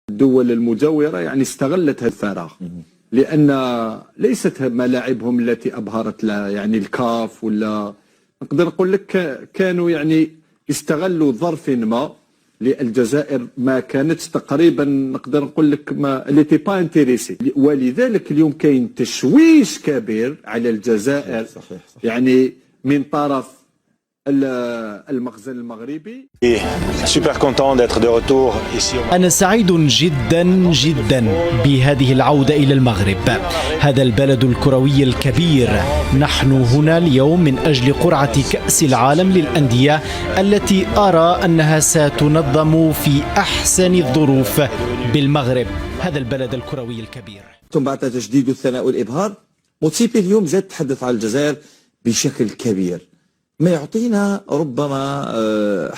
الدول المجاورة يعني استغلت هذا الفراغ، لأن ليست ملاعبهم التي أبهرت يعني الكاف، ولا نقدر نقول لك كانوا يعني استغلوا ظرف ما للجزائر ما كانتش تقريبا، نقدر نقول لك ما ليتي با انتريسي، ولذلك اليوم كاين تشويش كبير على الجزائر. صحيح. يعني من طرف المخزن المغربي. أنا سعيد جدا جدا بهذه العودة إلى المغرب، هذا البلد الكروي الكبير. نحن هنا اليوم من أجل قرعة كأس العالم للأندية التي أرى أنها ستنظم في أحسن الظروف بالمغرب، هذا البلد الكروي الكبير. ثم بعد تجديد الثناء والإبهار، موتسيبي اليوم زاد تحدث عن الجزائر بشكل كبير، ما يعطينا ربما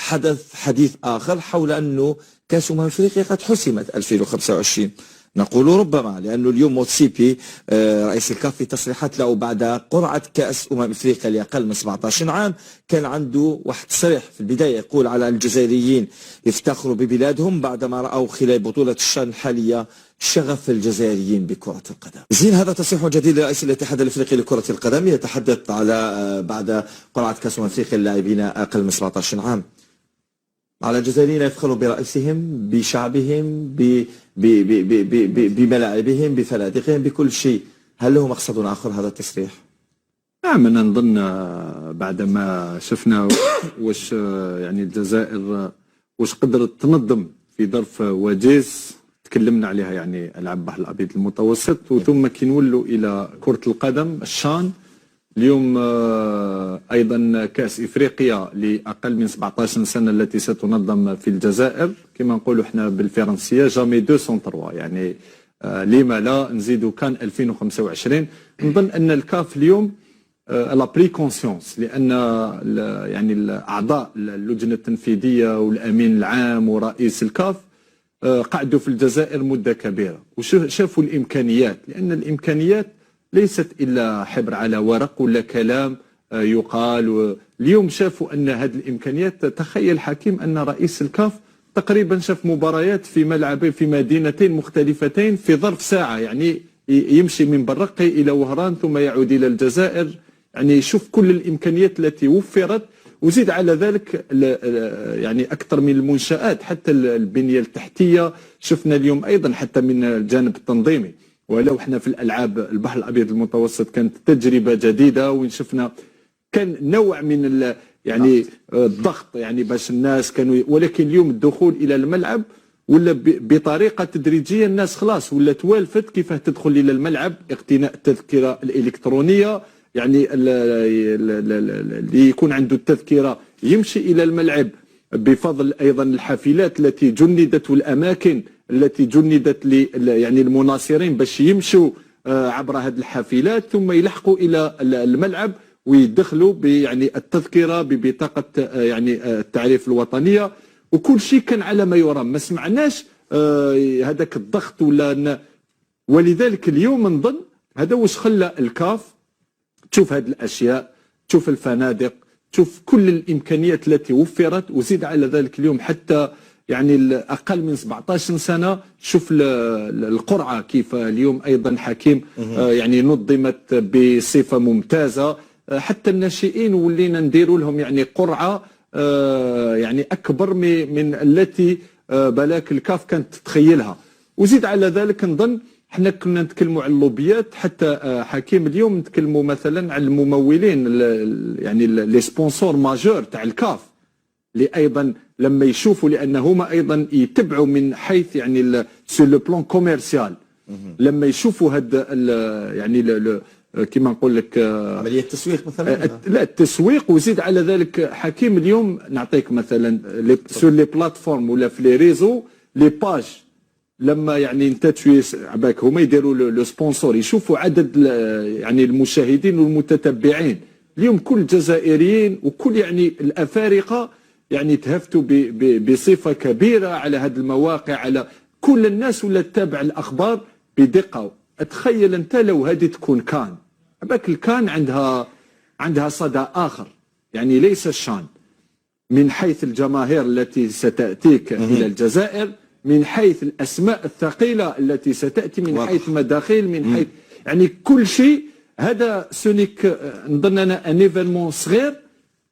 حديث آخر حول أنه كأس أفريقيا قد حسمت 2025. نقول ربما لأنه اليوم موتسيبي رئيس الكاف في تصريحات له بعد قرعة كأس أفريقيا لأقل من 17 عام كان عنده واحد تصريح في البداية يقول على الجزائريين يفتخروا ببلادهم بعدما رأوا خلال بطولة الشان الحالية شغف الجزائريين بكرة القدم. زين، هذا تصريح جديد لرئيس الاتحاد الافريقي لكرة القدم يتحدث على بعد قرعة كأس افريقيا اللاعبين اقل من 17 عام. على الجزائريين يفخروا برئيسهم، بشعبهم، بملاعبهم، بفنادقهم، بكل شيء. هل له مقصد آخر هذا التصريح؟ نعم، أنا نظن بعد ما شفنا واش يعني الجزائر واش قدرت تنظم في ظرف وجيز، تكلمنا عليها يعني ألعاب البحر الأبيض المتوسط، وثم كي نولوا إلى كرة القدم الشان اليوم أيضا كأس إفريقيا لأقل من 17 سنة التي ستنظم في الجزائر، كما نقولوا احنا بالفرنسية جامي 203، يعني لما لا نزيدوا كان 2025. نظن أن الكاف اليوم لا بري كونسيونس، لأن يعني الأعضاء اللجنة التنفيذية والأمين العام ورئيس الكاف قعدوا في الجزائر مدة كبيرة وشافوا الإمكانيات، لأن الإمكانيات ليست إلا حبر على ورق ولا كلام يقال. اليوم شافوا أن هذه الإمكانيات، تخيل حكيم أن رئيس الكاف تقريبا شاف مباريات في ملعبين في مدينتين مختلفتين في ظرف ساعة، يعني يمشي من برقي إلى وهران ثم يعود إلى الجزائر، يعني يشوف كل الإمكانيات التي وفرت، وزيد على ذلك يعني أكثر من المنشآت، حتى البنية التحتية شفنا اليوم أيضا حتى من الجانب التنظيمي. ولو احنا في الألعاب البحر الأبيض المتوسط كانت تجربة جديدة، وين شفنا كان نوع من يعني الضغط، يعني باش الناس كانوا، ولكن اليوم الدخول إلى الملعب ولا بطريقة تدريجية، الناس خلاص ولا توالفت كيف تدخل إلى الملعب، اقتناء التذكرة الإلكترونية، يعني اللي يكون عنده التذكرة يمشي إلى الملعب بفضل أيضا الحافلات التي جندت والأماكن التي جندت يعني المناصرين باش يمشوا عبر هذه الحافلات ثم يلحقوا إلى الملعب ويدخلوا يعني التذكرة ببطاقة يعني التعريف الوطنية، وكل شيء كان على ما يرام، ما سمعناش هذاك الضغط ولا. ولذلك اليوم نظن هذا واش خلى الكاف تشوف هذه الأشياء، تشوف الفنادق، تشوف كل الإمكانيات التي وفرت، وزيد على ذلك اليوم حتى يعني أقل من 17 سنة شوف القرعة كيف اليوم أيضا حكيم يعني نظمت بصفة ممتازة، حتى الناشئين ولينا نديروا لهم يعني قرعة يعني أكبر من التي بلاك الكاف كانت تتخيلها. وزيد على ذلك نظن احنا كنا نتكلموا على اللوبيات، حتى حكيم اليوم نتكلموا مثلا على الممولين يعني لي سبونسور ماجور تاع الكاف، اللي ايضا لما يشوفوا، لان هما ايضا يتبعوا من حيث يعني سو لو بلان كوميرسيال، لما يشوفوا هذا يعني كيما نقول لك عمليه التسويق مثلا، لا التسويق. وزيد على ذلك حكيم اليوم نعطيك مثلا سور لي بلاتفورم ولا في لي ريزو لي باج، لما يعني انت عباك هما يديروا لو سبونسور يشوفوا عدد يعني المشاهدين والمتتبعين، اليوم كل الجزائريين وكل يعني الافارقه يعني تهفتوا بصفه كبيره على هذه المواقع، على كل الناس ولا تتابع الاخبار بدقه. اتخيل انت لو هذه تكون كان عباك، الكان عندها صدى اخر، يعني ليس الشان من حيث الجماهير التي ستاتيك الى الجزائر، من حيث الأسماء الثقيلة التي ستأتي، من واضح. حيث مداخيل، من حيث يعني كل شيء. هذا سونيك نظن أنا ان ايفينمون صغير،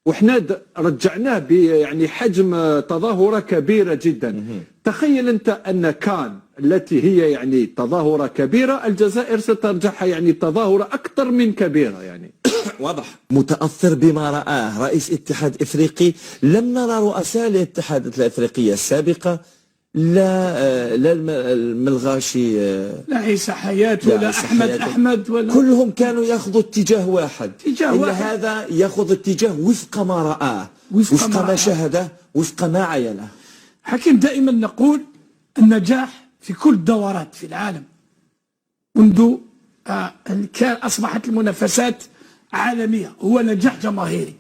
وحنا رجعناه يعني حجم تظاهرة كبيرة جدا. تخيل أنت أن كان التي هي يعني تظاهرة كبيرة، الجزائر سترجعها يعني تظاهرة أكثر من كبيرة يعني. واضح. متأثر بما رآه رئيس اتحاد إفريقي. لم نرى رؤساء الاتحادات الإفريقية السابقة، لا الملغاشي، لا عيسى حياة ولا أحمد ولا كلهم كانوا ياخذوا اتجاه واحد. اتجاه إلا واحد. هذا ياخذ اتجاه وفق ما رآه، وفق ما ما رآه. شاهده، وفق ما عينه. حكيم، دائما نقول النجاح في كل الدورات في العالم منذ كان أصبحت المنافسات عالمية هو نجاح جماهيري.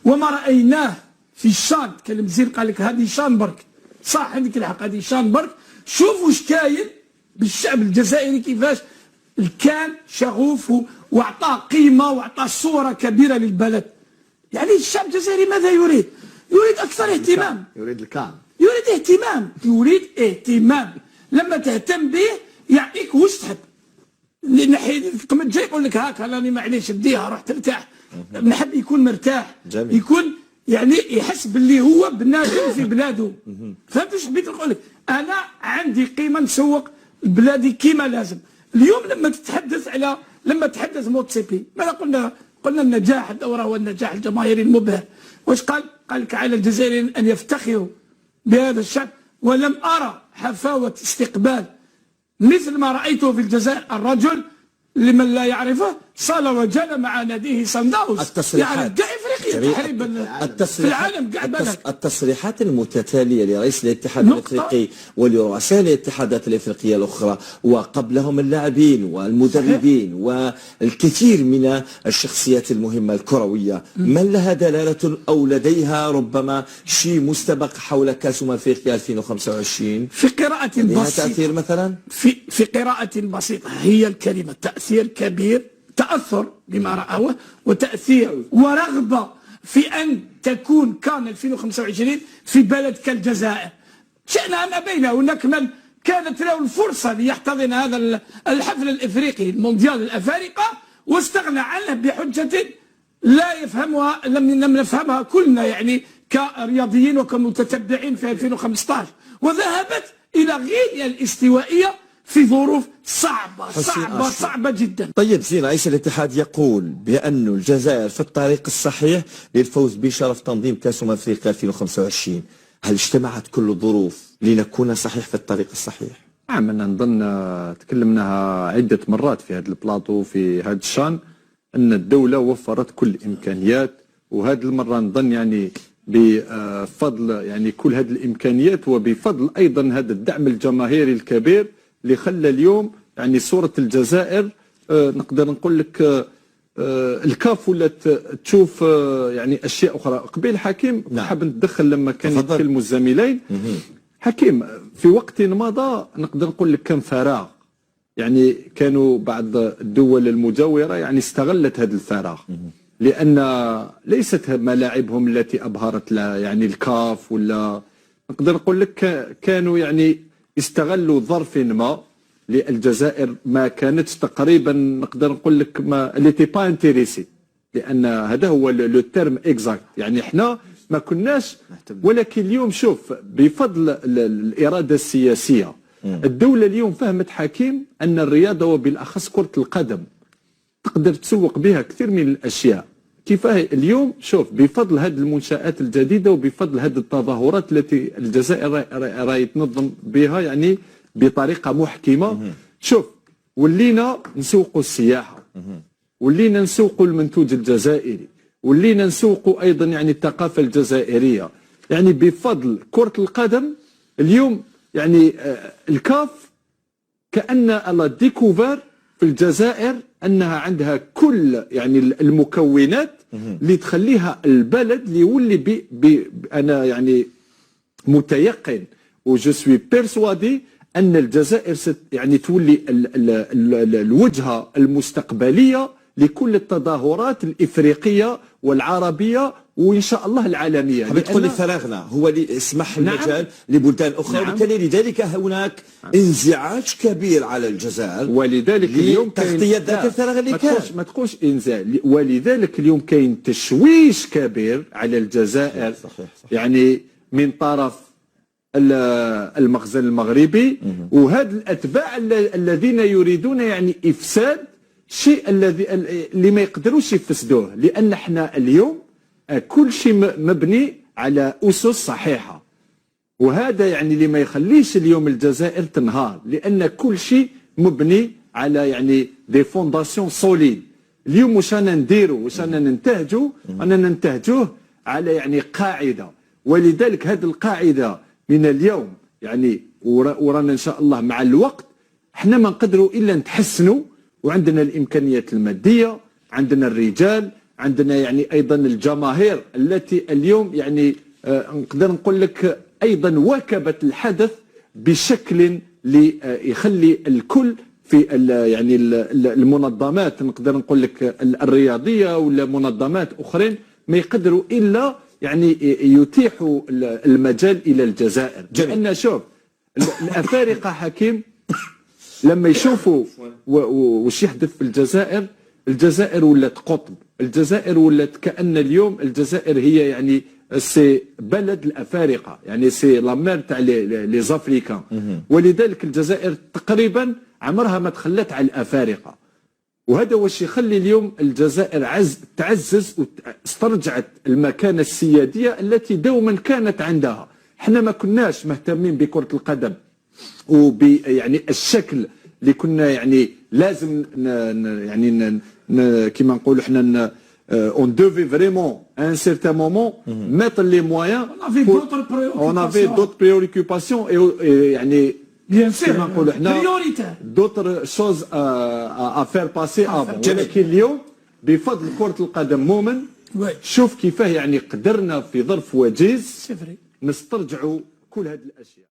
وما رأيناه في الشان، كلم زين قال لك هذه شانبرغ، صح عندك الحق، هذه شانبرغ. شوفوا ايش كاين بالشعب الجزائري، كيفاش كان شغوف واعطاه قيمة واعطاه صورة كبيرة للبلد. يعني الشعب الجزائري ماذا يريد؟ يريد أكثر اهتمام، يريد الكام، يريد اهتمام. لما تهتم به يعطيك واش تحب. نحي القمة جاي يقول لك هاك راني معليش بديها روح ترتاح. نحب يكون مرتاح، جميل. يكون يعني يحس باللي هو بنادم في بلاده. فهمت واش بغيت نقول لك؟ انا عندي قيمه نسوق بلادي كيما لازم. اليوم لما تحدث موتسيبي ماذا قلنا النجاح الدوره هو النجاح الجماهيري المبهر. واش قال لك على الجزائريين ان يفتخروا بهذا الشعب. ولم ارى حفاوه استقبال مثل ما رأيته في الجزائر. الرجل لمن لا صال وجال مع ناديه صن داونز. التصريحات يعني كاع افريقيا تقريبا في العالم كاع بالك. التصريحات المتتاليه لرئيس الاتحاد الافريقي ولرؤساء الاتحادات الافريقيه الاخرى، وقبلهم اللاعبين والمدربين والكثير من الشخصيات المهمه الكرويه، من لها دلاله او لديها ربما شيء مستبق حول كاس افريقيا 2025؟ في قراءة بسيطة تاثير مثلا، في قراءة بسيطة هي الكلمة تأثير كبير، تأثر بما رأوه، وتأثير ورغبة في أن تكون كان 2025 في بلد كالجزائر. شئنا أم أبينا، هناك من كانت له الفرصة ليحتضن هذا الحفل الإفريقي المونديال الأفارقة واستغنى عنه بحجة لا يفهمها، لم نفهمها كلنا يعني كرياضيين وكمتتبعين في 2015، وذهبت إلى غينيا الاستوائية في ظروف صعبة جدا. طيب زين، رئيس الاتحاد يقول بأن الجزائر في الطريق الصحيح للفوز بشرف تنظيم كأس أفريقيا 2025. هل اجتمعت كل الظروف لنكون صحيح في الطريق الصحيح؟ نعم، أنا نظن تكلمناها عدة مرات في هذا البلاطو في هذا الشان، أن الدولة وفرت كل الإمكانيات، وهذه المرة نظن يعني بفضل يعني كل هذه الإمكانيات، وبفضل أيضا هذا الدعم الجماهيري الكبير اللي خلى اليوم يعني صورة الجزائر نقدر نقول لك الكاف ولات تشوف يعني أشياء أخرى. قبيل حكيم حاب نتدخل لما كان يتكلموا الزميلين. حكيم، في وقت مضى نقدر نقول لك كان فراغ، يعني كانوا بعض الدول المجاورة يعني استغلت هذا الفراغ، لأن ليست ملاعبهم التي أبهرت يعني الكاف، ولا نقدر نقول لك كانوا يعني استغلوا ظرف ما للجزائر ما كانتش تقريبا نقدر نقول لك ما ليتي با انتريسي، لأن هذا هو لو تيرم اكزاكت، يعني احنا ما كناش. ولكن اليوم شوف بفضل الإرادة السياسية الدولة اليوم فهمت حكيم أن الرياضة وبالأخص كرة القدم تقدر تسوق بها كثير من الأشياء. كيفاه اليوم شوف بفضل هذه المنشآت الجديدة وبفضل هذه التظاهرات التي الجزائر راهي تنظم بها يعني بطريقة محكمة. شوف ولينا نسوقوا السياحة، ولينا نسوقوا المنتوج الجزائري، ولينا نسوقوا أيضا يعني الثقافة الجزائرية. يعني بفضل كرة القدم اليوم يعني الكاف كأن الله ديكوفر في الجزائر أنها عندها كل يعني المكونات اللي تخليها البلد اللي يولي أنا يعني متيقن وجو سوي بيرسوادي أن الجزائر يعني تولي الوجهة المستقبلية لكل التظاهرات الإفريقية والعربية وان شاء الله العالميه. حبيت تقول لي لأن- فراغنا هو اللي اسمح نعم. المجال لبلدان اخرى، نعم. وبالتالي لذلك هناك انزعاج كبير على الجزائر، ولذلك اليوم تغطية ذاك الفراغ اللي كان. ما تقولش انزال، ولذلك اليوم كاين تشويش كبير على الجزائر. صحيح. يعني من طرف المخزن المغربي وهاد الاتباع الذين يريدون يعني افساد الشيء اللي ما يقدروش يفسدوه، لان احنا اليوم كل شيء مبني على اسس صحيحه، وهذا يعني اللي ما يخليش اليوم الجزائر تنهار، لان كل شيء مبني على يعني دي فونداسيون سوليد. اليوم واش رانا نديروا، واش رانا ننتهجوا، رانا ننتهجوه على يعني قاعده، ولذلك هذه القاعده من اليوم يعني ورانا ان شاء الله مع الوقت احنا ما نقدروا الا نتحسنوا، وعندنا الامكانيات الماديه، عندنا الرجال، عندنا يعني ايضا الجماهير التي اليوم يعني نقدر نقول لك ايضا واكبت الحدث بشكل يخلي الكل في يعني المنظمات، نقدر نقول لك الرياضيه ولا منظمات اخرين ما يقدروا الا يعني يتيحوا المجال الى الجزائر. لان شوف الافارقه حكيم لما يشوفوا وش يحدث في الجزائر، الجزائر ولات قطب، الجزائر ولات كأن اليوم الجزائر هي يعني سي بلد الافارقه، يعني سي لا مير تاع لي زافريكان، ولذلك الجزائر تقريبا عمرها ما تخلت على الافارقه، وهذا واش يخلي اليوم الجزائر تعزز واسترجعت المكانه السياديه التي دوما كانت عندها. احنا ما كناش مهتمين بكره القدم وب يعني الشكل اللي كنا يعني لازم يعني كيما نقولوا احنا on devait vraiment à un certain moment mettre les moyens. On avait d'autres préoccupations et يعني Bien sûr, كيما نقولوا احنا prioritaire. d'autres choses à faire passer avant. ولكن اليوم بفضل كرة القدم مؤمن Oui. شوف كيفاه يعني قدرنا في ظرف وجيز C'est vrai. نسترجعوا كل هذه الاشياء.